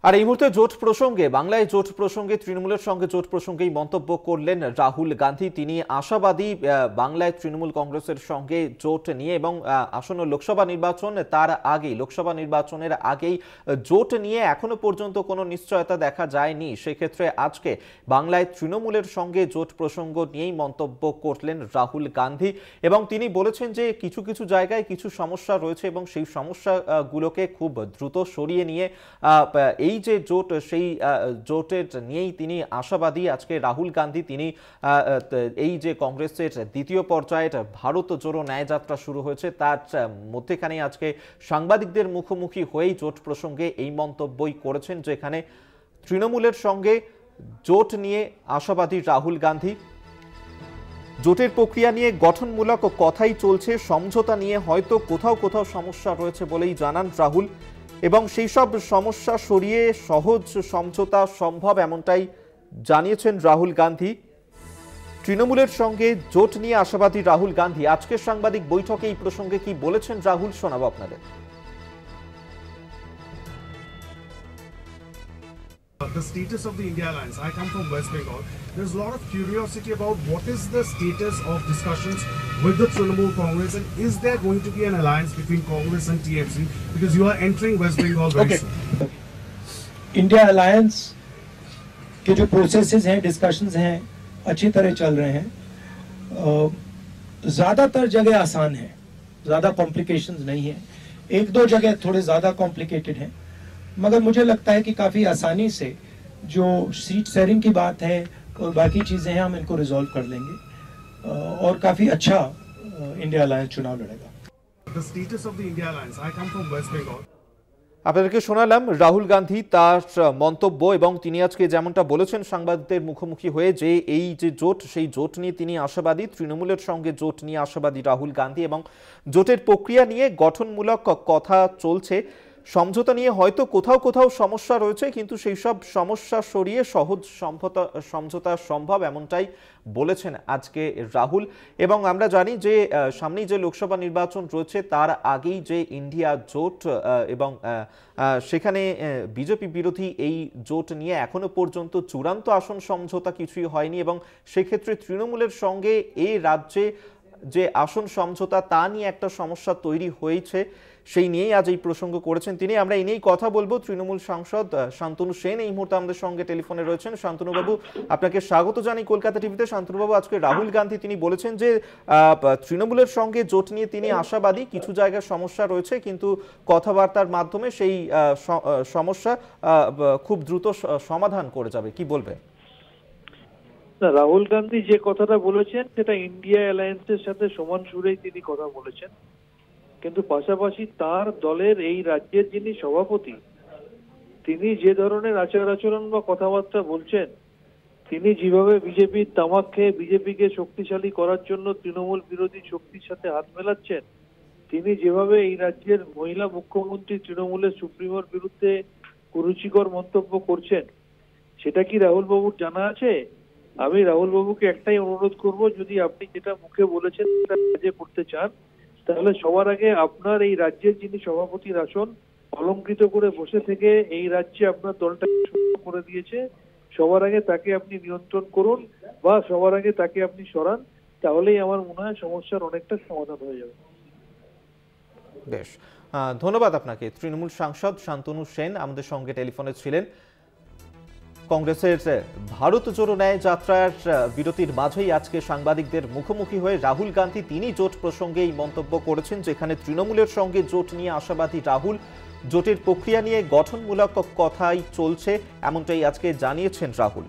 আর এই মুহূর্তে জোট প্রসঙ্গে বাংলায় জোট প্রসঙ্গে তৃণমূলের সঙ্গে জোট প্রসঙ্গেই মন্তব্য করলেন রাহুল গান্ধী। তিনি আশাবাদী বাংলায় তৃণমূল কংগ্রেসের সঙ্গে জোট নিয়ে এবং আসন্ন লোকসভা নির্বাচন তার আগেই লোকসভা নির্বাচনের আগেই জোট নিয়ে এখনো পর্যন্ত কোনো নিশ্চয়তা দেখা যায়নি। সেক্ষেত্রে আজকে বাংলায় তৃণমূলের সঙ্গে জোট প্রসঙ্গ নিয়েই মন্তব্য করলেন রাহুল গান্ধী এবং তিনি বলেছেন যে কিছু কিছু জায়গায় কিছু সমস্যা রয়েছে এবং সেই সমস্যাগুলোকে খুব দ্রুত সরিয়ে নিয়ে এই যে জোট সেই জোটের নিয়েই তিনি আশাবাদী। আজকে রাহুল গান্ধী তিনি এই যে কংগ্রেসের দ্বিতীয় পর্যায়ের ভারত জোড়ো ন্যায় যাত্রা শুরু হয়েছে তার মধ্যেখানে আজকে সাংবাদিকদের মুখোমুখি হয়েই জোট প্রসঙ্গে এই মন্তব্যই করেছেন, যেখানে তৃণমূলের সঙ্গে জোট নিয়ে আশাবাদী রাহুল গান্ধী। জোটের প্রক্রিয়া নিয়ে গঠনমূলক কথাই চলছে, সমঝোতা নিয়ে হয়তো কোথাও কোথাও সমস্যা রয়েছে বলেই জানান রাহুল এবং সেই সব সমস্যা সরিয়ে সহজ সমঝোতা সম্ভব এমনটাই জানিয়েছেন রাহুল গান্ধী। তৃণমূলের সঙ্গে জোট নিয়ে আশাবাদী রাহুল গান্ধী। আজকের সাংবাদিক বৈঠকে এই প্রসঙ্গে কি বলেছেন রাহুল শোনাবো আপনাদের। The status of the India Alliance. I come from West Bengal. There's a lot of curiosity about what is the status of discussions with the Trinamool Congress, and is there going to be an alliance between Congress and TMC, because you are entering West Bengal very soon. India alliance के जो processes हैं, discussions हैं, अच्छी तरह चल रहे हैं। ज़्यादातर जगह आसान है, ज़्यादा कॉम्प्लिकेशंस नहीं है। एक दो जगह थोड़े ज़्यादा कॉम्प्लिकेटेड हैं, मगर मुझे लगता है कि काफ़ी आसानी से जो सीट शेयरिंग की बात है और बाकी चीज़ें हैं हम इनको रिजॉल्व कर लेंगे और काफ़ी अच्छा इंडिया अलायंस चुनाव लड़ेगा। The status of the India Alliance. I come from West Bengal. আপনাদেরকে শোনালাম রাহুল গান্ধী তার মন্তব্য এবং তিনি আজকে যেমনটা বলেছেন সাংবাদিকদের মুখোমুখি হয়ে যে এই যে জোট সেই জোট নিয়ে তিনি আশাবাদী। তৃণমূলের সঙ্গে জোট নিয়ে আশাবাদী রাহুল গান্ধী এবং জোটের প্রক্রিয়া নিয়ে গঠনমূলক কথা চলছে, সমঝোতা নিয়ে হয়তো কোথাও কোথাও সমস্যা রয়েছে কিন্তু সেই সব সমস্যা সরিয়ে সহজ সমঝোতা সম্ভব এমনটাই বলেছেন আজকে রাহুল। এবং আমরা জানি যে সামনেই যে লোকসভা নির্বাচন রয়েছে তার আগেই যে ইন্ডিয়া জোট এবং সেখানে বিজেপি বিরোধী এই জোট নিয়ে এখনো পর্যন্ত চূড়ান্ত আসন সমঝোতা কিছুই হয়নি এবং সেক্ষেত্রে তৃণমূলের সঙ্গে এই রাজ্যে যে আসন সমঝোতা তা নিয়ে একটা সমস্যা তৈরি হয়েছে, সেই নিয়েই আজ এই প্রসঙ্গ করেছেন তিনি। আমরা এই নিয়েই কথা বলবো। তৃণমূল সাংসদ শান্তনু সেন এই মুহূর্তে আমাদের সঙ্গে টেলিফোনে রয়েছেন। শান্তনুবাবু, আপনাকে স্বাগত জানাই কলকাতা টিভিতে। শান্তনুবাবু, আজকে রাহুল গান্ধী তিনি বলেছেন যে তৃণমূলের সঙ্গে জোট নিয়ে তিনি আশাবাদী, কিছু জায়গায় সমস্যা রয়েছে কিন্তু কথাবার্তার মাধ্যমে সেই সমস্যা খুব দ্রুত সমাধান করে যাবে, কি বলবেন? রাহুল গান্ধী যে কথাটা বলেছেন সেটা ইন্ডিয়া অ্যালায়েন্সের সাথে সমান সুরেই তিনি কথা বলেছেন, কিন্তু পাশাপাশি তার দলের এই রাজ্যের যিনি সভাপতি তিনি যে ধরনের আচার আচরণ বা কথাবার্তা বলছেন, তিনি যেভাবে বিজেপির তামাক খেয়ে বিজেপিকে শক্তিশালী করার জন্য তৃণমূল বিরোধী শক্তির সাথে হাত মেলাচ্ছেন, তিনি যেভাবে এই রাজ্যের মহিলা মুখ্যমন্ত্রী তৃণমূলের সুপ্রিমোর বিরুদ্ধে কুরুচিকর মন্তব্য করছেন, সেটা কি রাহুল বাবুর জানা আছে? আমি রাহুল বাবুকে একটাই অনুরোধ করব, যদি আপনি যেটা মুখে বলেছেন সেটা কাজে করতে চান তাহলে সবার আগে আপনার এই রাজ্যের যিনি সভাপতির আসন অলংকৃত করে বসে থেকে এই রাজ্যে আপনার দলটাকে সুন্দর করে দিয়েছে, সবার আগে তাকে আপনি নিয়ন্ত্রণ করুন বা সবার আগে তাকে আপনি সরান, তাহলেই আমার মনে হয় সমস্যার অনেকটা সমাধান হয়ে যাবে। বেশ, ধন্যবাদ আপনাকে। তৃণমূল সাংসদ শান্তনু সেন আমাদের সঙ্গে টেলিফোনে ছিলেন। কংগ্রেসের ভারত জোড়ো ন্যায় যাত্রার বিরতির মাঝেই আজকে সাংবাদিকদের মুখোমুখি হয়ে রাহুল গান্ধী তিনি জোট প্রসঙ্গে এই মন্তব্য করেছেন, যেখানে তৃণমূলের সঙ্গে জোট নিয়ে আশাবাদী রাহুল। জোটের প্রক্রিয়া নিয়ে গঠনমূলক কথাই চলছে এমনটাই আজকে জানিয়েছেন রাহুল।